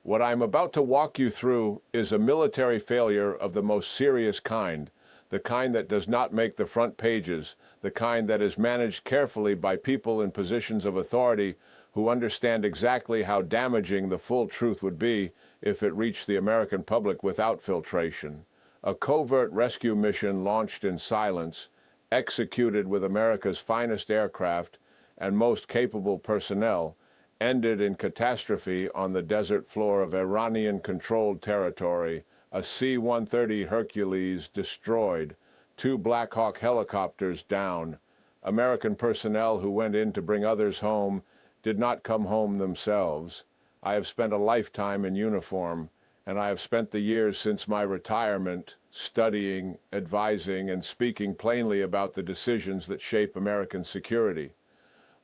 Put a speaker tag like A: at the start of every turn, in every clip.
A: What I'm about to walk you through is a military failure of the most serious kind, the kind that does not make the front pages, the kind that is managed carefully by people in positions of authority who understand exactly how damaging the full truth would be if it reached the American public without filtration. A covert rescue mission launched in silence, executed with America's finest aircraft and most capable personnel, ended in catastrophe on the desert floor of Iranian-controlled territory, a C-130 Hercules destroyed, 2 Black Hawk helicopters down. American personnel who went in to bring others home did not come home themselves. I have spent a lifetime in uniform, and I have spent the years since my retirement studying, advising, and speaking plainly about the decisions that shape American security.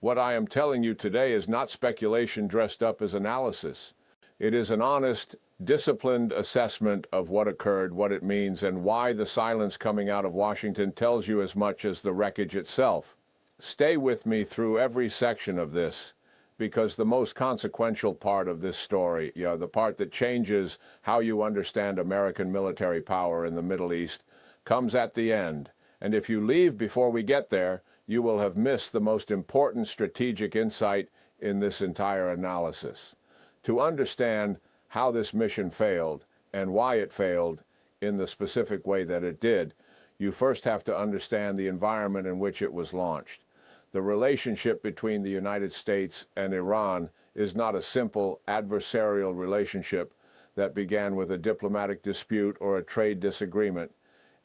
A: What I am telling you today is not speculation dressed up as analysis. It is an honest, disciplined assessment of what occurred, what it means, and why the silence coming out of Washington tells you as much as the wreckage itself. Stay with me through every section of this, because the most consequential part of this story, the part that changes how you understand American military power in the Middle East, comes at the end. And if you leave before we get there, you will have missed the most important strategic insight in this entire analysis. To understand how this mission failed and why it failed in the specific way that it did, you first have to understand the environment in which it was launched. The relationship between the United States and Iran is not a simple adversarial relationship that began with a diplomatic dispute or a trade disagreement.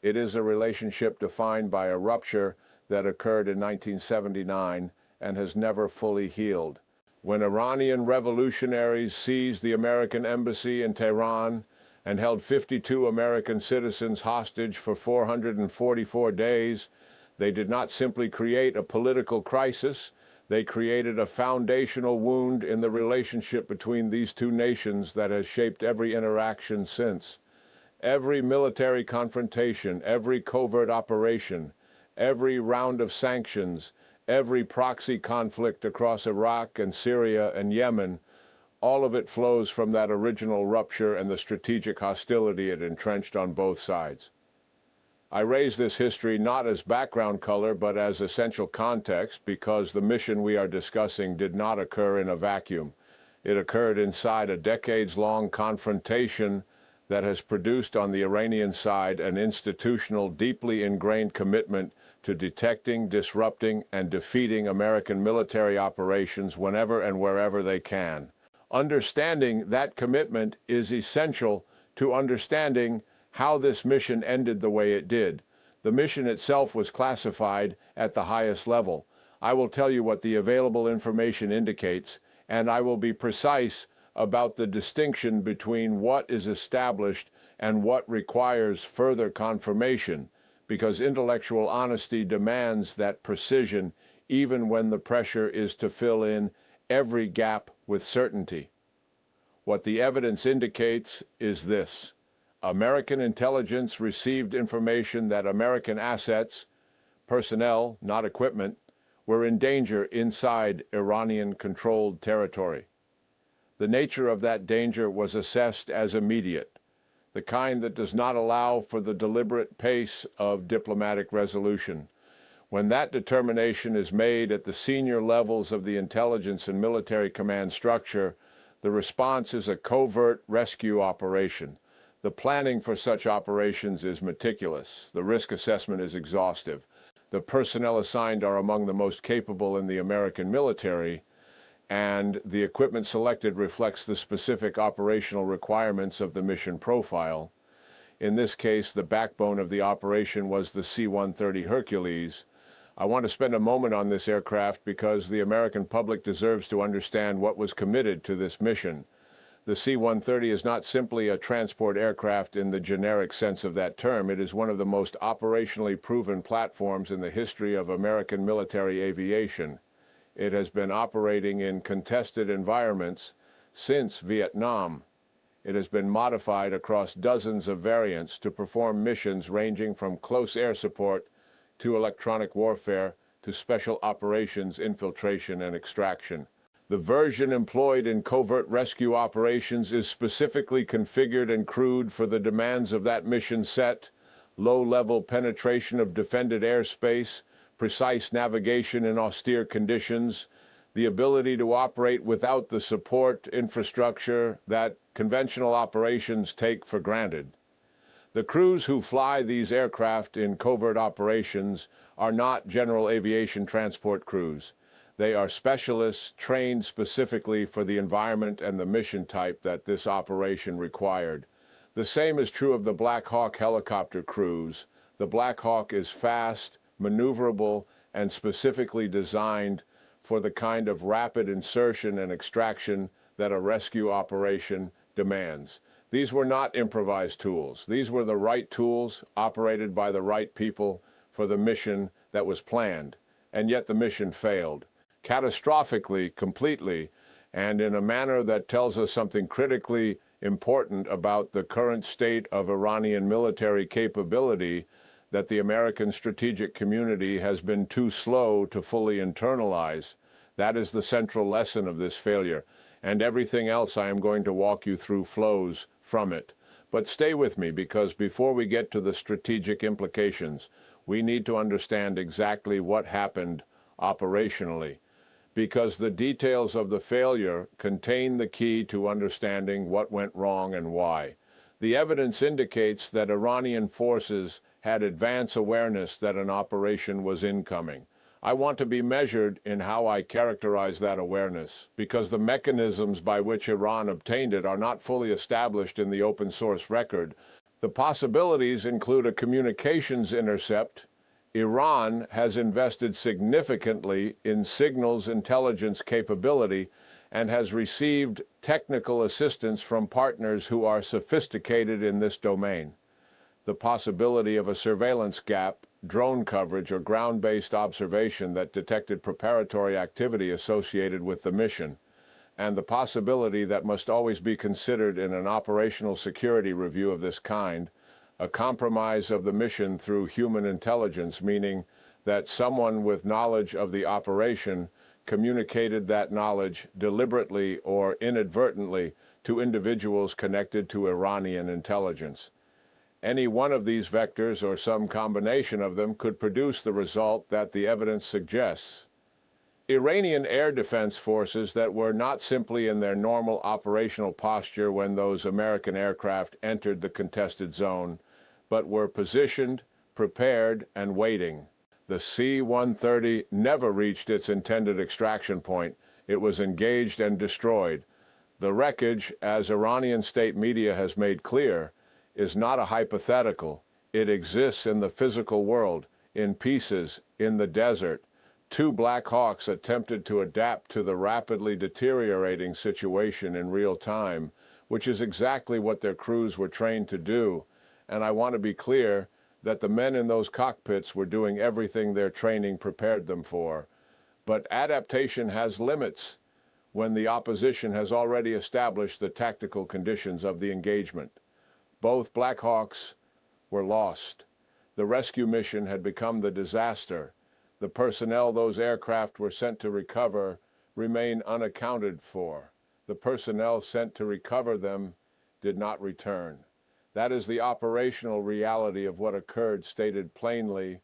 A: It is a relationship defined by a rupture that occurred in 1979 and has never fully healed. When Iranian revolutionaries seized the American embassy in Tehran and held 52 American citizens hostage for 444 days, they did not simply create a political crisis, they created a foundational wound in the relationship between these two nations that has shaped every interaction since. Every military confrontation, every covert operation, every round of sanctions, every proxy conflict across Iraq and Syria and Yemen, all of it flows from that original rupture and the strategic hostility it entrenched on both sides. I raise this history not as background color, but as essential context, because the mission we are discussing did not occur in a vacuum. It occurred inside a decades-long confrontation that has produced on the Iranian side an institutional, deeply ingrained commitment to detecting, disrupting, and defeating American military operations whenever and wherever they can. Understanding that commitment is essential to understanding how this mission ended the way it did. The mission itself was classified at the highest level. I will tell you what the available information indicates, and I will be precise about the distinction between what is established and what requires further confirmation, because intellectual honesty demands that precision even when the pressure is to fill in every gap with certainty. What the evidence indicates is this: American intelligence received information that American assets, personnel, not equipment, were in danger inside Iranian-controlled territory. The nature of that danger was assessed as immediate, the kind that does not allow for the deliberate pace of diplomatic resolution. When that determination is made at the senior levels of the intelligence and military command structure, the response is a covert rescue operation. The planning for such operations is meticulous. The risk assessment is exhaustive. The personnel assigned are among the most capable in the American military, and the equipment selected reflects the specific operational requirements of the mission profile. In this case, the backbone of the operation was the C-130 Hercules. I want to spend a moment on this aircraft because the American public deserves to understand what was committed to this mission. The C-130 is not simply a transport aircraft in the generic sense of that term. It is one of the most operationally proven platforms in the history of American military aviation. It has been operating in contested environments since Vietnam. It has been modified across dozens of variants to perform missions ranging from close air support to electronic warfare to special operations, infiltration, and extraction. The version employed in covert rescue operations is specifically configured and crewed for the demands of that mission set: low-level penetration of defended airspace, precise navigation in austere conditions, the ability to operate without the support infrastructure that conventional operations take for granted. The crews who fly these aircraft in covert operations are not general aviation transport crews. They are specialists trained specifically for the environment and the mission type that this operation required. The same is true of the Black Hawk helicopter crews. The Black Hawk is fast, maneuverable, and specifically designed for the kind of rapid insertion and extraction that a rescue operation demands. These were not improvised tools. These were the right tools operated by the right people for the mission that was planned, and yet the mission failed, catastrophically, completely, and in a manner that tells us something critically important about the current state of Iranian military capability that the American strategic community has been too slow to fully internalize. That is the central lesson of this failure, and everything else I am going to walk you through flows from it. But stay with me, because before we get to the strategic implications, we need to understand exactly what happened operationally, because the details of the failure contain the key to understanding what went wrong and why. The evidence indicates that Iranian forces had advance awareness that an operation was incoming. I want to be measured in how I characterize that awareness, because the mechanisms by which Iran obtained it are not fully established in the open source record. The possibilities include a communications intercept. Iran has invested significantly in signals intelligence capability and has received technical assistance from partners who are sophisticated in this domain. The possibility of a surveillance gap, drone coverage, or ground-based observation that detected preparatory activity associated with the mission, and the possibility that must always be considered in an operational security review of this kind, a compromise of the mission through human intelligence, meaning that someone with knowledge of the operation communicated that knowledge deliberately or inadvertently to individuals connected to Iranian intelligence. Any one of these vectors, or some combination of them, could produce the result that the evidence suggests. Iranian air defense forces that were not simply in their normal operational posture when those American aircraft entered the contested zone, but were positioned, prepared, and waiting. The C-130 never reached its intended extraction point. It was engaged and destroyed. The wreckage, as Iranian state media has made clear, is not a hypothetical. It exists in the physical world, in pieces, in the desert. Two Black Hawks attempted to adapt to the rapidly deteriorating situation in real time, which is exactly what their crews were trained to do. And I want to be clear that the men in those cockpits were doing everything their training prepared them for. But adaptation has limits when the opposition has already established the tactical conditions of the engagement. Both Black Hawks were lost. The rescue mission had become the disaster. The personnel those aircraft were sent to recover remain unaccounted for. The personnel sent to recover them did not return. That is the operational reality of what occurred, stated plainly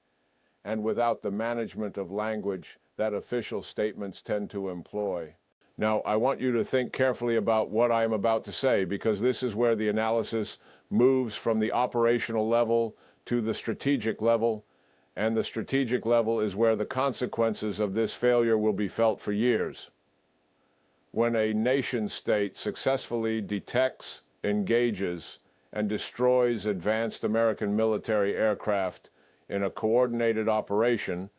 A: and without the management of language that official statements tend to employ. Now, I want you to think carefully about what I am about to say, because this is where the analysis moves from the operational level to the strategic level, and the strategic level is where the consequences of this failure will be felt for years. When a nation-state successfully detects, engages, and destroys advanced American military aircraft in a coordinated operation,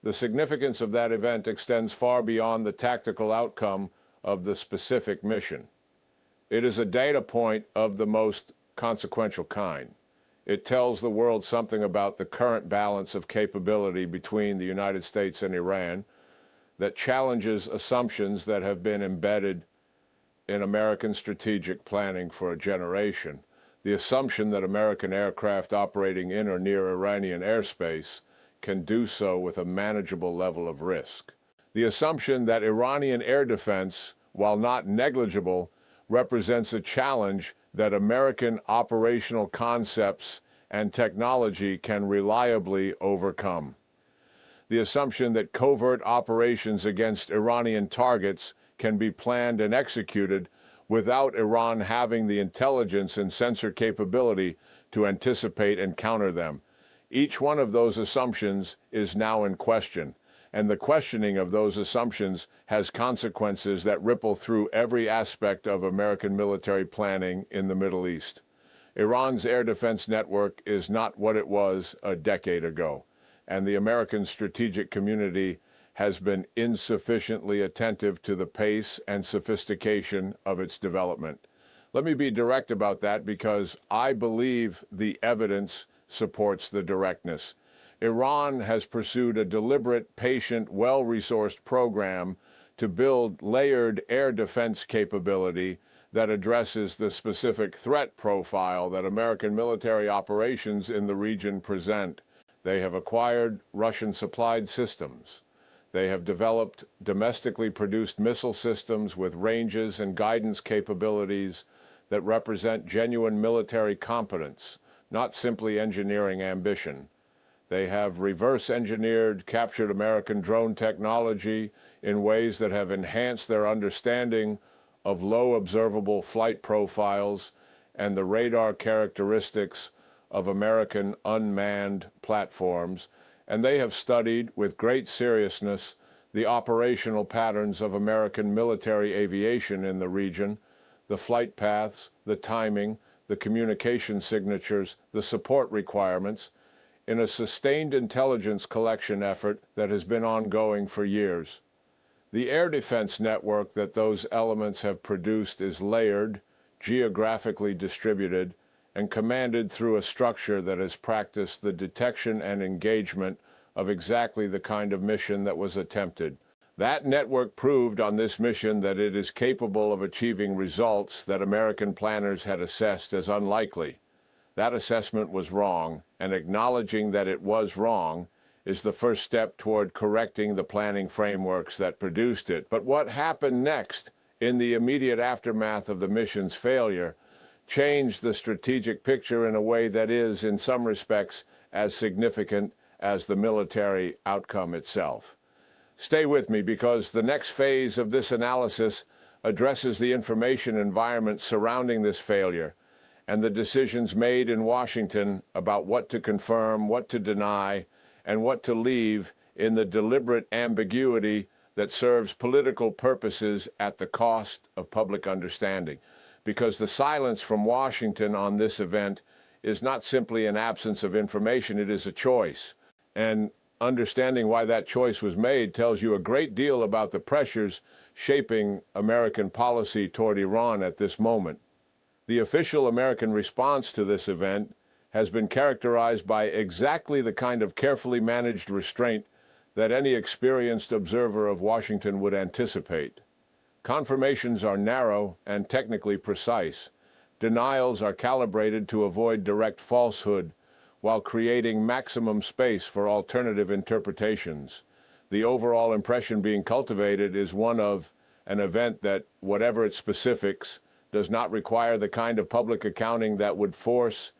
A: the significance of that event extends far beyond the tactical outcome of the specific mission. It is a data point of the most consequential kind. It tells the world something about the current balance of capability between the United States and Iran that challenges assumptions that have been embedded in American strategic planning for a generation. The assumption that American aircraft operating in or near Iranian airspace can do so with a manageable level of risk. The assumption that Iranian air defense, while not negligible, represents a challenge that American operational concepts and technology can reliably overcome. The assumption that covert operations against Iranian targets can be planned and executed without Iran having the intelligence and sensor capability to anticipate and counter them. Each one of those assumptions is now in question, and the questioning of those assumptions has consequences that ripple through every aspect of American military planning in the Middle East. Iran's air defense network is not what it was a decade ago, and the American strategic community has been insufficiently attentive to the pace and sophistication of its development. Let me be direct about that because I believe the evidence supports the directness. Iran has pursued a deliberate, patient, well-resourced program to build layered air defense capability that addresses the specific threat profile that American military operations in the region present. They have acquired Russian-supplied systems. They have developed domestically produced missile systems with ranges and guidance capabilities that represent genuine military competence, not simply engineering ambition. They have reverse-engineered, captured American drone technology in ways that have enhanced their understanding of low observable flight profiles and the radar characteristics of American unmanned platforms, and they have studied with great seriousness the operational patterns of American military aviation in the region, the flight paths, the timing, the communication signatures, the support requirements, in a sustained intelligence collection effort that has been ongoing for years. The air defense network that those elements have produced is layered, geographically distributed, and commanded through a structure that has practiced the detection and engagement of exactly the kind of mission that was attempted. That network proved on this mission that it is capable of achieving results that American planners had assessed as unlikely. That assessment was wrong, and acknowledging that it was wrong is the first step toward correcting the planning frameworks that produced it. But what happened next, in the immediate aftermath of the mission's failure, changed the strategic picture in a way that is, in some respects, as significant as the military outcome itself. Stay with me because the next phase of this analysis addresses the information environment surrounding this failure and the decisions made in Washington about what to confirm, what to deny, and what to leave in the deliberate ambiguity that serves political purposes at the cost of public understanding. Because the silence from Washington on this event is not simply an absence of information, it is a choice. And understanding why that choice was made tells you a great deal about the pressures shaping American policy toward Iran at this moment. The official American response to this event has been characterized by exactly the kind of carefully managed restraint that any experienced observer of Washington would anticipate. Confirmations are narrow and technically precise. Denials are calibrated to avoid direct falsehood while creating maximum space for alternative interpretations. The overall impression being cultivated is one of an event that, whatever its specifics, does not require the kind of public accounting that would force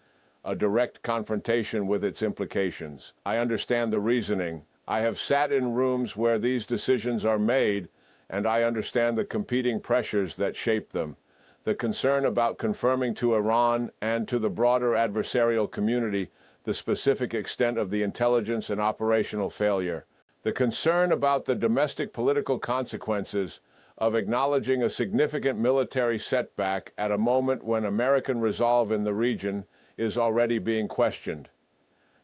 A: a direct confrontation with its implications. I understand the reasoning. I have sat in rooms where these decisions are made, and I understand the competing pressures that shape them. The concern about confirming to Iran and to the broader adversarial community the specific extent of the intelligence and operational failure. The concern about the domestic political consequences of acknowledging a significant military setback at a moment when American resolve in the region is already being questioned.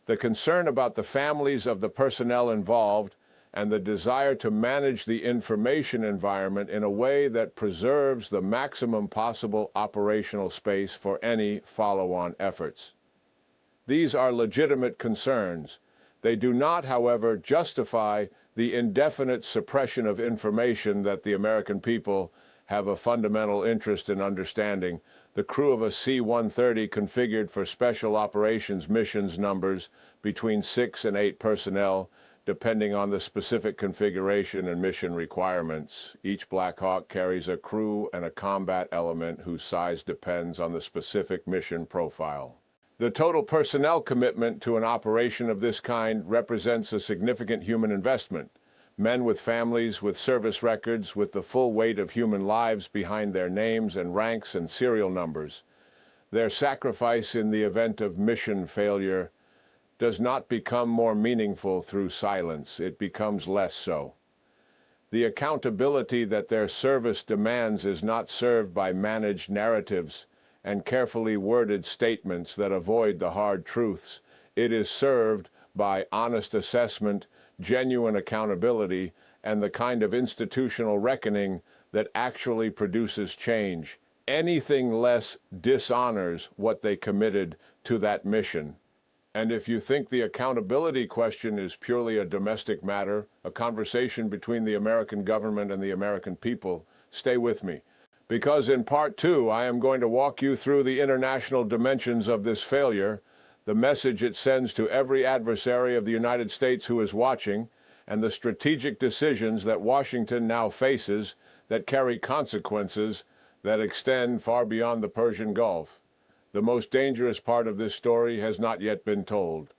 A: The concern about the families of the personnel involved and the desire to manage the information environment in a way that preserves the maximum possible operational space for any follow-on efforts. These are legitimate concerns. They do not, however, justify the indefinite suppression of information that the American people have a fundamental interest in understanding. The crew of a C-130 configured for special operations missions numbers between 6 and 8 personnel depending on the specific configuration and mission requirements. Each Black Hawk carries a crew and a combat element whose size depends on the specific mission profile. The total personnel commitment to an operation of this kind represents a significant human investment. Men with families, with service records, with the full weight of human lives behind their names and ranks and serial numbers. Their sacrifice in the event of mission failure does not become more meaningful through silence. It becomes less so. The accountability that their service demands is not served by managed narratives and carefully worded statements that avoid the hard truths. It is served by honest assessment, genuine accountability, and the kind of institutional reckoning that actually produces change. Anything less dishonors what they committed to that mission. And if you think the accountability question is purely a domestic matter, a conversation between the American government and the American people, stay with me. Because in part 2, I am going to walk you through the international dimensions of this failure, the message it sends to every adversary of the United States who is watching, and the strategic decisions that Washington now faces that carry consequences that extend far beyond the Persian Gulf. The most dangerous part of this story has not yet been told.